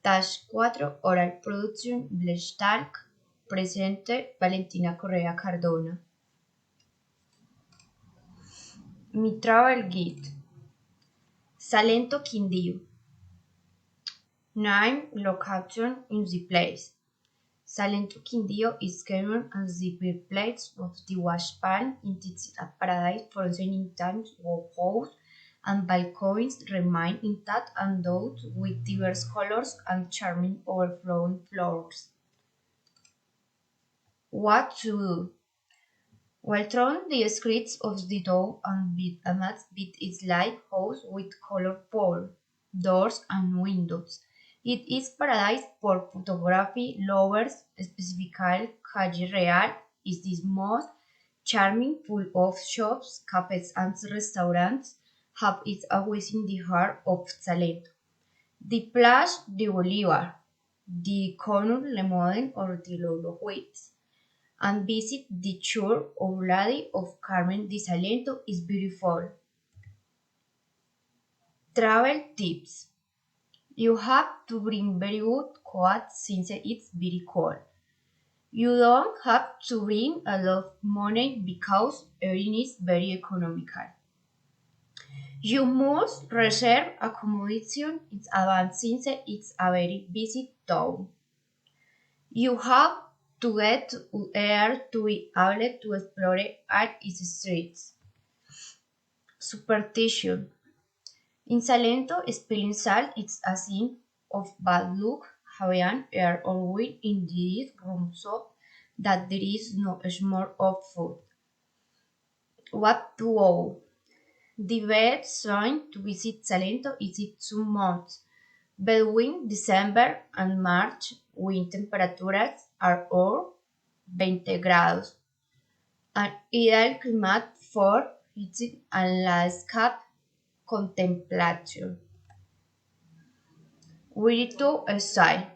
Task 4 Oral Production Talk. Presente Valentina Correa Cardona. Mi Travel Guide. Salento Quindío. Name location in the place. Salento Quindío is given as the birthplace of the wash palm. It is a paradise frozen in times of house and balconies remain intact and dotted with diverse colors and charming overflowing flowers. What to do? While through the streets of the town and amidst its light house with colored pole, doors and windows, it is paradise for photography lovers. Specifically, Calle Real is the most charming, full of shops, cafes and restaurants, have its always in the heart of Salento. The Plaza de Bolívar, the Corner Le Modern or the Lolo Huites, and visit the Church of Lady of Carmen de Salento is beautiful. Travel tips. You have to bring very good coat since it's very cold. You don't have to bring a lot of money because everything is very economical. You must reserve accommodation in advance since it's a very busy town. You have to get there to be able to explore all its streets. Superstition. In Salento, spilling salt is a sign of bad luck, having air or wind in this room so that there is no smell of food. What to do? The best time to visit Salento is in 2 months. Between December and March, wind temperatures are over 20 grados. An ideal climate for hiking and landscape contemplation. Virtu style.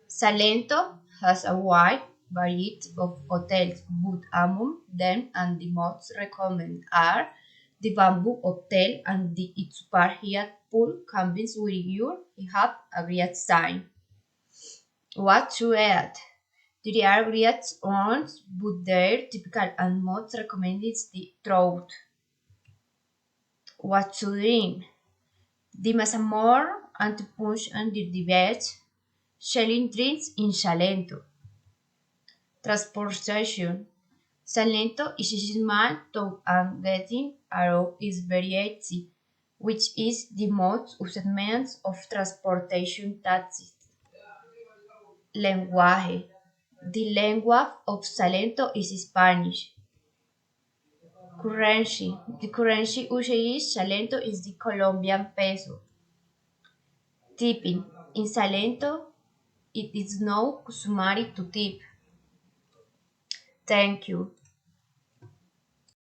Salento has a wide variety of hotels, but among them and the most recommended are the Bamboo Hotel and the Itsupar Hyatt Pool cabins where you have a great time. What to eat? There are great ones, but their typical and most recommended is the trout. What to drink? The Masamor and the punch and the best shelling drinks in Salento. Transportation. Salento is a small town and getting around is very easy, which is the most used means of transportation taxis. Lenguaje. The language of Salento is Spanish. Currency. The currency used in Salento is the Colombian peso. Tipping. In Salento, it is now customary to tip. Thank you.